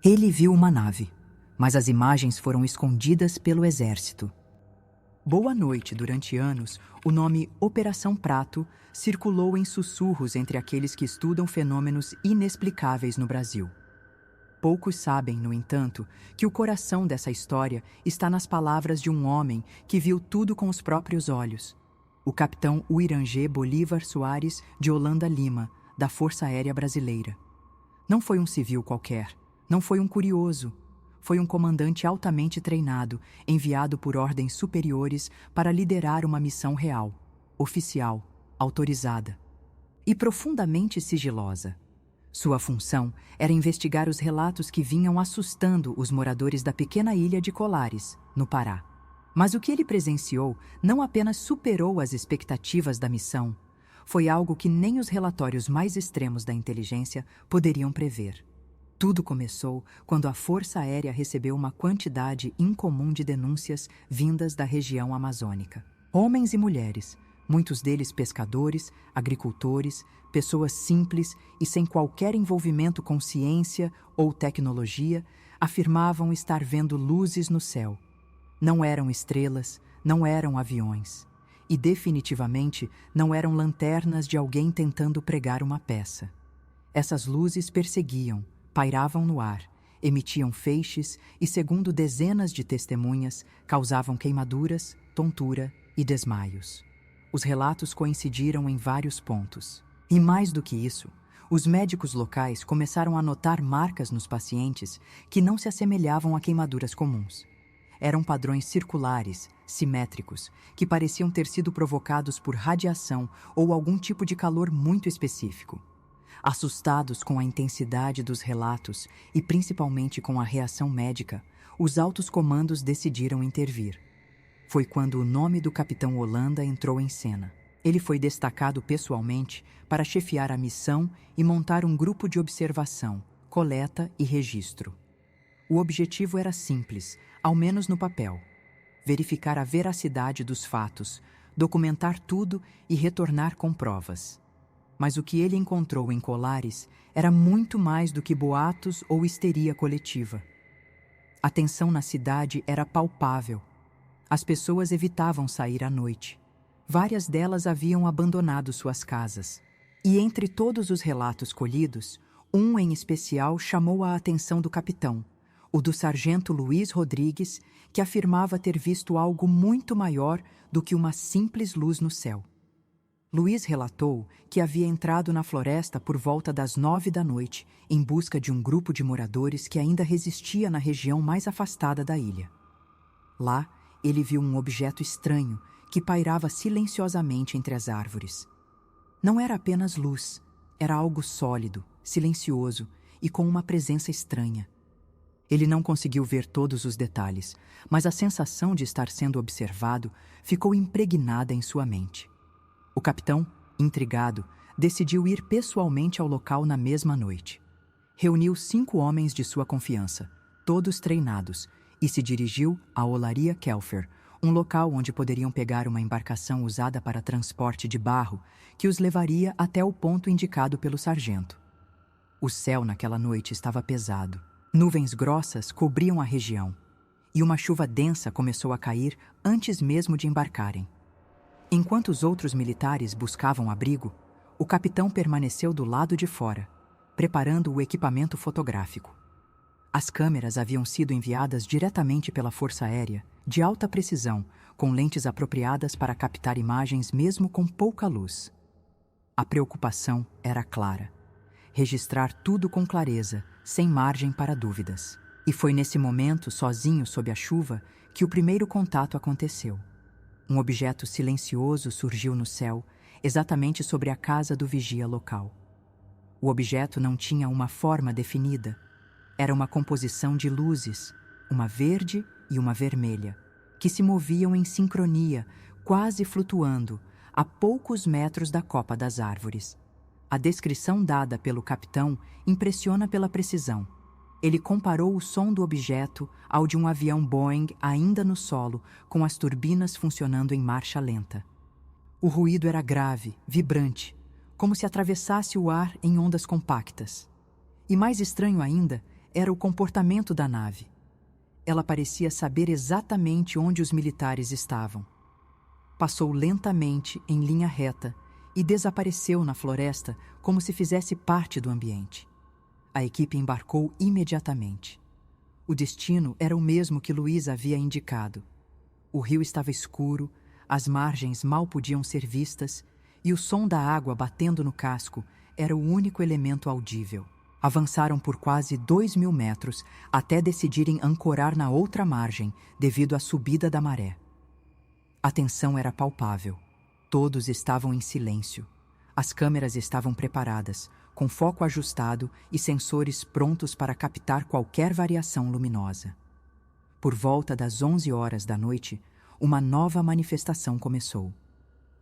Ele viu uma nave, mas as imagens foram escondidas pelo exército. Boa noite. Durante anos, o nome Operação Prato circulou em sussurros entre aqueles que estudam fenômenos inexplicáveis no Brasil. Poucos sabem, no entanto, que o coração dessa história está nas palavras de um homem que viu tudo com os próprios olhos. O capitão Uirangê Bolívar Soares de Holanda Lima, da Força Aérea Brasileira. Não foi um civil qualquer, não foi um curioso. Foi um comandante altamente treinado, enviado por ordens superiores para liderar uma missão real, oficial, autorizada e profundamente sigilosa. Sua função era investigar os relatos que vinham assustando os moradores da pequena ilha de Colares, no Pará. Mas o que ele presenciou não apenas superou as expectativas da missão, foi algo que nem os relatórios mais extremos da inteligência poderiam prever. Tudo começou quando a Força Aérea recebeu uma quantidade incomum de denúncias vindas da região amazônica. Homens e mulheres, muitos deles pescadores, agricultores, pessoas simples e sem qualquer envolvimento com ciência ou tecnologia, afirmavam estar vendo luzes no céu. Não eram estrelas, não eram aviões. E definitivamente não eram lanternas de alguém tentando pregar uma peça. Essas luzes perseguiam, pairavam no ar, emitiam feixes e, segundo dezenas de testemunhas, causavam queimaduras, tontura e desmaios. Os relatos coincidiram em vários pontos. E mais do que isso, os médicos locais começaram a notar marcas nos pacientes que não se assemelhavam a queimaduras comuns. Eram padrões circulares, simétricos, que pareciam ter sido provocados por radiação ou algum tipo de calor muito específico. Assustados com a intensidade dos relatos e principalmente com a reação médica, os altos comandos decidiram intervir. Foi quando o nome do capitão Holanda entrou em cena. Ele foi destacado pessoalmente para chefiar a missão e montar um grupo de observação, coleta e registro. O objetivo era simples, ao menos no papel: verificar a veracidade dos fatos, documentar tudo e retornar com provas. Mas o que ele encontrou em Colares era muito mais do que boatos ou histeria coletiva. A tensão na cidade era palpável. As pessoas evitavam sair à noite. Várias delas haviam abandonado suas casas. E entre todos os relatos colhidos, um em especial chamou a atenção do capitão, o do sargento Luiz Rodrigues, que afirmava ter visto algo muito maior do que uma simples luz no céu. Luiz relatou que havia entrado na floresta por volta das 9 da noite, em busca de um grupo de moradores que ainda resistia na região mais afastada da ilha. Lá, ele viu um objeto estranho que pairava silenciosamente entre as árvores. Não era apenas luz, era algo sólido, silencioso e com uma presença estranha. Ele não conseguiu ver todos os detalhes, mas a sensação de estar sendo observado ficou impregnada em sua mente. O capitão, intrigado, decidiu ir pessoalmente ao local na mesma noite. Reuniu 5 homens de sua confiança, todos treinados, e se dirigiu à Olaria Kelfer, um local onde poderiam pegar uma embarcação usada para transporte de barro que os levaria até o ponto indicado pelo sargento. O céu naquela noite estava pesado. Nuvens grossas cobriam a região, e uma chuva densa começou a cair antes mesmo de embarcarem. Enquanto os outros militares buscavam abrigo, o capitão permaneceu do lado de fora, preparando o equipamento fotográfico. As câmeras haviam sido enviadas diretamente pela Força Aérea, de alta precisão, com lentes apropriadas para captar imagens mesmo com pouca luz. A preocupação era clara: registrar tudo com clareza, sem margem para dúvidas. E foi nesse momento, sozinho sob a chuva, que o primeiro contato aconteceu. Um objeto silencioso surgiu no céu, exatamente sobre a casa do vigia local. O objeto não tinha uma forma definida. Era uma composição de luzes, uma verde e uma vermelha, que se moviam em sincronia, quase flutuando, a poucos metros da copa das árvores. A descrição dada pelo capitão impressiona pela precisão. Ele comparou o som do objeto ao de um avião Boeing ainda no solo, com as turbinas funcionando em marcha lenta. O ruído era grave, vibrante, como se atravessasse o ar em ondas compactas. E mais estranho ainda, era o comportamento da nave. Ela parecia saber exatamente onde os militares estavam. Passou lentamente em linha reta e desapareceu na floresta como se fizesse parte do ambiente. A equipe embarcou imediatamente. O destino era o mesmo que Luiz havia indicado. O rio estava escuro, as margens mal podiam ser vistas e o som da água batendo no casco era o único elemento audível. Avançaram por quase 2.000 metros até decidirem ancorar na outra margem devido à subida da maré. A tensão era palpável. Todos estavam em silêncio. As câmeras estavam preparadas, com foco ajustado e sensores prontos para captar qualquer variação luminosa. Por volta das 11 horas da noite, uma nova manifestação começou.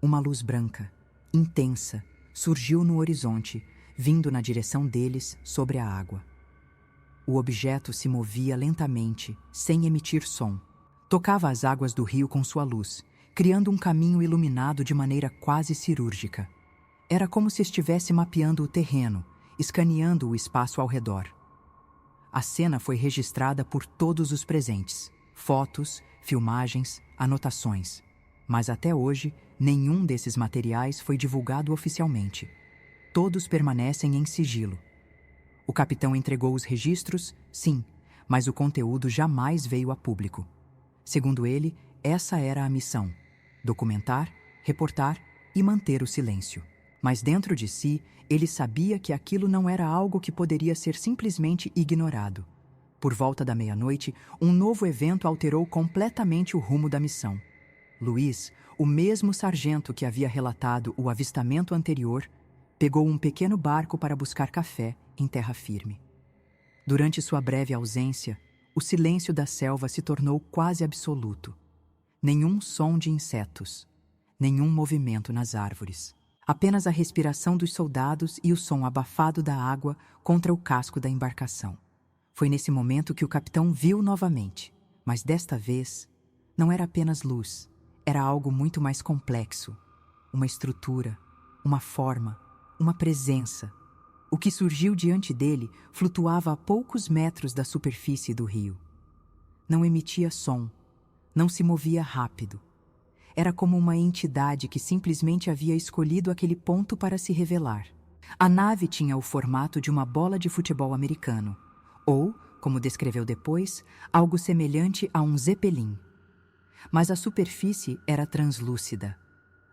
Uma luz branca, intensa, surgiu no horizonte, vindo na direção deles sobre a água. O objeto se movia lentamente, sem emitir som. Tocava as águas do rio com sua luz, criando um caminho iluminado de maneira quase cirúrgica. Era como se estivesse mapeando o terreno, escaneando o espaço ao redor. A cena foi registrada por todos os presentes. Fotos, filmagens, anotações. Mas até hoje, nenhum desses materiais foi divulgado oficialmente. Todos permanecem em sigilo. O capitão entregou os registros, sim, mas o conteúdo jamais veio a público. Segundo ele, essa era a missão: documentar, reportar e manter o silêncio. Mas dentro de si, ele sabia que aquilo não era algo que poderia ser simplesmente ignorado. Por volta da meia-noite, um novo evento alterou completamente o rumo da missão. Luiz, o mesmo sargento que havia relatado o avistamento anterior, pegou um pequeno barco para buscar café em terra firme. Durante sua breve ausência, o silêncio da selva se tornou quase absoluto. Nenhum som de insetos, nenhum movimento nas árvores. Apenas a respiração dos soldados e o som abafado da água contra o casco da embarcação. Foi nesse momento que o capitão viu novamente, mas desta vez não era apenas luz, era algo muito mais complexo. Uma estrutura, uma forma, uma presença. O que surgiu diante dele flutuava a poucos metros da superfície do rio. Não emitia som, não se movia rápido. Era como uma entidade que simplesmente havia escolhido aquele ponto para se revelar. A nave tinha o formato de uma bola de futebol americano, ou, como descreveu depois, algo semelhante a um zeppelin. Mas a superfície era translúcida.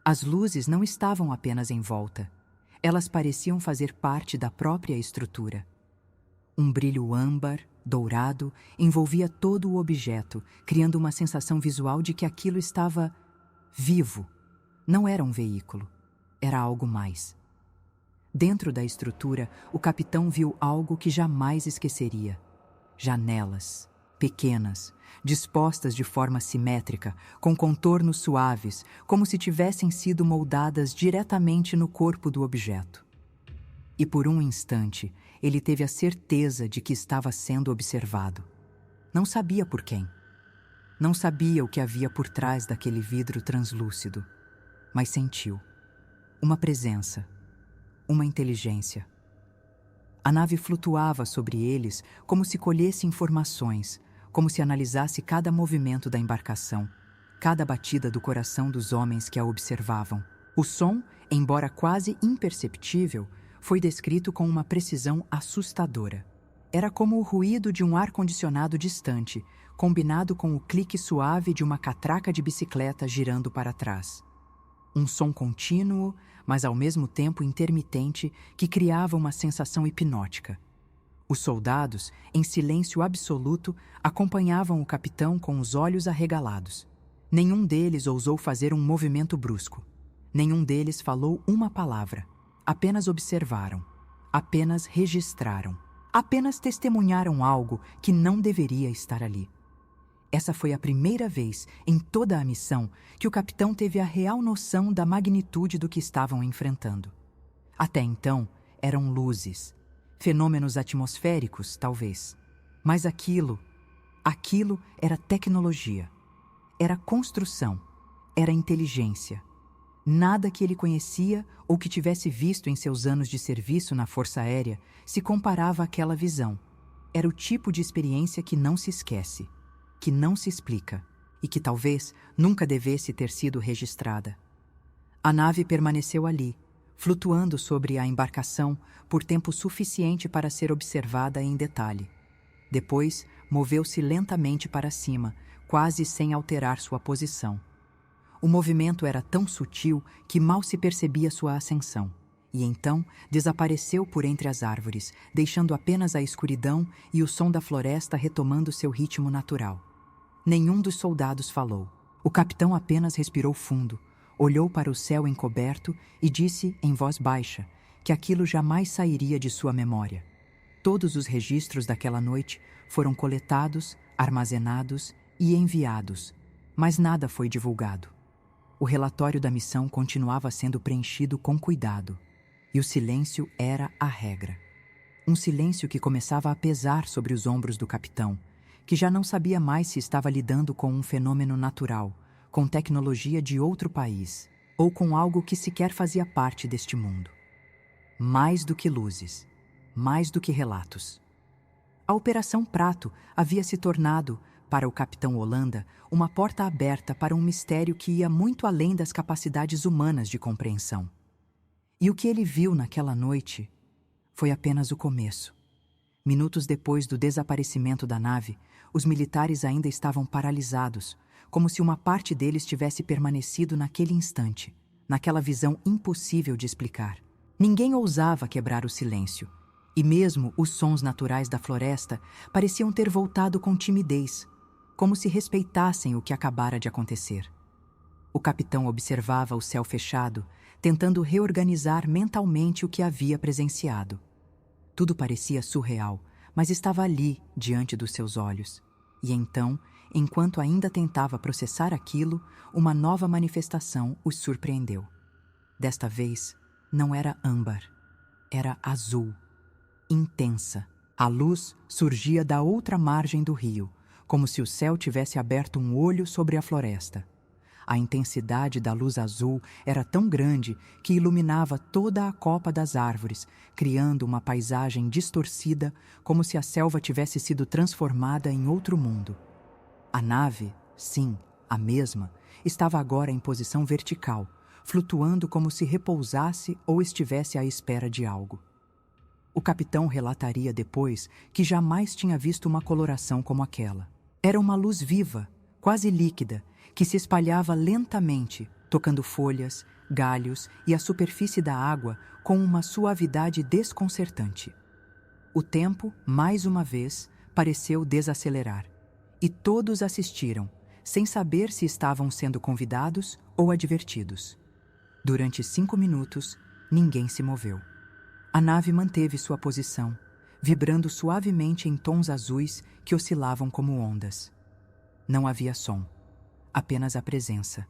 As luzes não estavam apenas em volta. Elas pareciam fazer parte da própria estrutura. Um brilho âmbar, dourado, envolvia todo o objeto, criando uma sensação visual de que aquilo estava vivo. Não era um veículo, era algo mais. Dentro da estrutura, o capitão viu algo que jamais esqueceria. Janelas, pequenas, dispostas de forma simétrica, com contornos suaves, como se tivessem sido moldadas diretamente no corpo do objeto. E por um instante, ele teve a certeza de que estava sendo observado. Não sabia por quem. Não sabia o que havia por trás daquele vidro translúcido, mas sentiu uma presença, uma inteligência. A nave flutuava sobre eles como se colhesse informações, como se analisasse cada movimento da embarcação, cada batida do coração dos homens que a observavam. O som, embora quase imperceptível, foi descrito com uma precisão assustadora. Era como o ruído de um ar-condicionado distante, combinado com o clique suave de uma catraca de bicicleta girando para trás. Um som contínuo, mas ao mesmo tempo intermitente, que criava uma sensação hipnótica. Os soldados, em silêncio absoluto, acompanhavam o capitão com os olhos arregalados. Nenhum deles ousou fazer um movimento brusco. Nenhum deles falou uma palavra. Apenas observaram. Apenas registraram. Apenas testemunharam algo que não deveria estar ali. Essa foi a primeira vez em toda a missão que o capitão teve a real noção da magnitude do que estavam enfrentando. Até então, eram luzes, fenômenos atmosféricos, talvez. Mas aquilo era tecnologia, era construção, era inteligência. Nada que ele conhecia ou que tivesse visto em seus anos de serviço na Força Aérea se comparava àquela visão. Era o tipo de experiência que não se esquece, que não se explica e que talvez nunca devesse ter sido registrada. A nave permaneceu ali, flutuando sobre a embarcação por tempo suficiente para ser observada em detalhe. Depois, moveu-se lentamente para cima, quase sem alterar sua posição. O movimento era tão sutil que mal se percebia sua ascensão, e então desapareceu por entre as árvores, deixando apenas a escuridão e o som da floresta retomando seu ritmo natural. Nenhum dos soldados falou. O capitão apenas respirou fundo, olhou para o céu encoberto e disse em voz baixa que aquilo jamais sairia de sua memória. Todos os registros daquela noite foram coletados, armazenados e enviados, mas nada foi divulgado. O relatório da missão continuava sendo preenchido com cuidado, e o silêncio era a regra. Um silêncio que começava a pesar sobre os ombros do capitão, que já não sabia mais se estava lidando com um fenômeno natural, com tecnologia de outro país, ou com algo que sequer fazia parte deste mundo. Mais do que luzes, mais do que relatos. A Operação Prato havia se tornado, para o capitão Holanda, uma porta aberta para um mistério que ia muito além das capacidades humanas de compreensão. E o que ele viu naquela noite foi apenas o começo. Minutos depois do desaparecimento da nave, os militares ainda estavam paralisados, como se uma parte deles tivesse permanecido naquele instante, naquela visão impossível de explicar. Ninguém ousava quebrar o silêncio, e mesmo os sons naturais da floresta pareciam ter voltado com timidez, como se respeitassem o que acabara de acontecer. O capitão observava o céu fechado, tentando reorganizar mentalmente o que havia presenciado. Tudo parecia surreal, mas estava ali, diante dos seus olhos. E então, enquanto ainda tentava processar aquilo, uma nova manifestação os surpreendeu. Desta vez, não era âmbar, era azul, intensa. A luz surgia da outra margem do rio, como se o céu tivesse aberto um olho sobre a floresta. A intensidade da luz azul era tão grande que iluminava toda a copa das árvores, criando uma paisagem distorcida, como se a selva tivesse sido transformada em outro mundo. A nave, sim, a mesma, estava agora em posição vertical, flutuando como se repousasse ou estivesse à espera de algo. O capitão relataria depois que jamais tinha visto uma coloração como aquela. Era uma luz viva, quase líquida, que se espalhava lentamente, tocando folhas, galhos e a superfície da água com uma suavidade desconcertante. O tempo, mais uma vez, pareceu desacelerar, e todos assistiram, sem saber se estavam sendo convidados ou advertidos. Durante 5 minutos, ninguém se moveu. A nave manteve sua posição, vibrando suavemente em tons azuis que oscilavam como ondas. Não havia som, apenas a presença.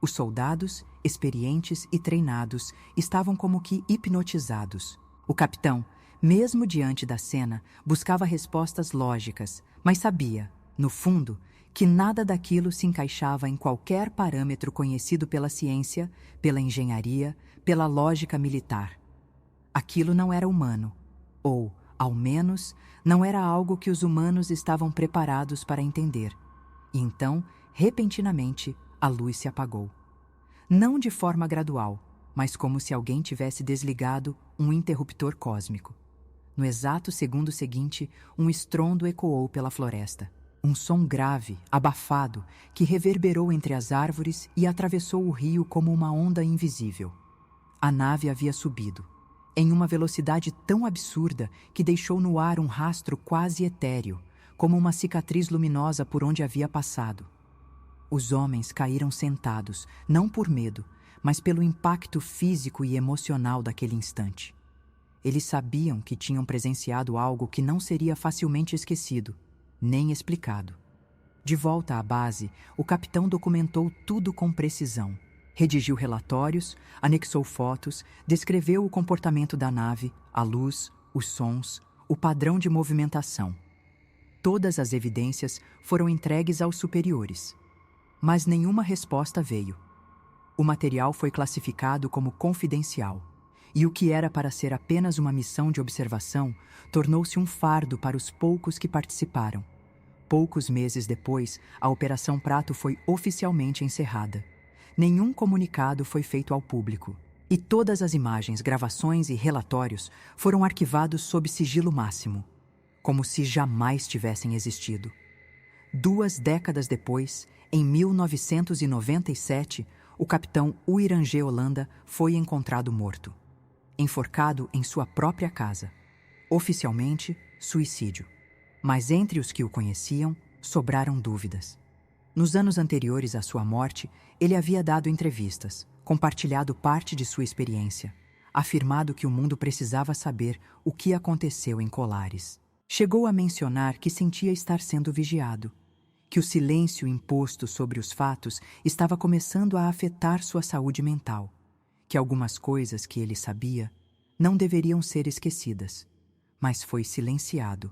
Os soldados, experientes e treinados, estavam como que hipnotizados. O capitão, mesmo diante da cena, buscava respostas lógicas, mas sabia, no fundo, que nada daquilo se encaixava em qualquer parâmetro conhecido pela ciência, pela engenharia, pela lógica militar. Aquilo não era humano, ou, ao menos, não era algo que os humanos estavam preparados para entender. E então, repentinamente, a luz se apagou. Não de forma gradual, mas como se alguém tivesse desligado um interruptor cósmico. No exato segundo seguinte, um estrondo ecoou pela floresta. Um som grave, abafado, que reverberou entre as árvores e atravessou o rio como uma onda invisível. A nave havia subido, em uma velocidade tão absurda que deixou no ar um rastro quase etéreo, como uma cicatriz luminosa por onde havia passado. Os homens caíram sentados, não por medo, mas pelo impacto físico e emocional daquele instante. Eles sabiam que tinham presenciado algo que não seria facilmente esquecido, nem explicado. De volta à base, o capitão documentou tudo com precisão. Redigiu relatórios, anexou fotos, descreveu o comportamento da nave, a luz, os sons, o padrão de movimentação. Todas as evidências foram entregues aos superiores, mas nenhuma resposta veio. O material foi classificado como confidencial, e o que era para ser apenas uma missão de observação tornou-se um fardo para os poucos que participaram. Poucos meses depois, a Operação Prato foi oficialmente encerrada. Nenhum comunicado foi feito ao público, e todas as imagens, gravações e relatórios foram arquivados sob sigilo máximo, como se jamais tivessem existido. 2 décadas depois, em 1997, o capitão Uirangê Holanda foi encontrado morto, enforcado em sua própria casa. Oficialmente, suicídio. Mas entre os que o conheciam, sobraram dúvidas. Nos anos anteriores à sua morte, ele havia dado entrevistas, compartilhado parte de sua experiência, afirmado que o mundo precisava saber o que aconteceu em Colares. Chegou a mencionar que sentia estar sendo vigiado, que o silêncio imposto sobre os fatos estava começando a afetar sua saúde mental, que algumas coisas que ele sabia não deveriam ser esquecidas, mas foi silenciado,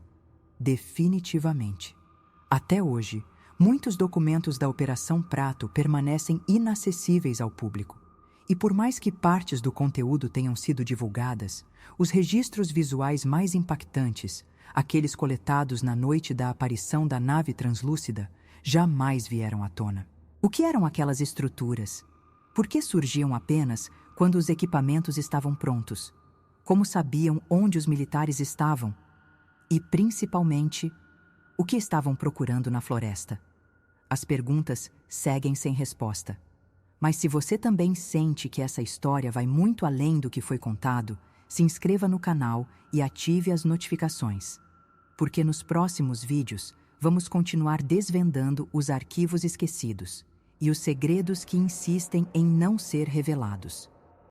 definitivamente. Até hoje, muitos documentos da Operação Prato permanecem inacessíveis ao público, e por mais que partes do conteúdo tenham sido divulgadas, os registros visuais mais impactantes, aqueles coletados na noite da aparição da nave translúcida, jamais vieram à tona. O que eram aquelas estruturas? Por que surgiam apenas quando os equipamentos estavam prontos? Como sabiam onde os militares estavam? E, principalmente, o que estavam procurando na floresta? As perguntas seguem sem resposta. Mas se você também sente que essa história vai muito além do que foi contado, se inscreva no canal e ative as notificações. Porque nos próximos vídeos vamos continuar desvendando os arquivos esquecidos e os segredos que insistem em não ser revelados.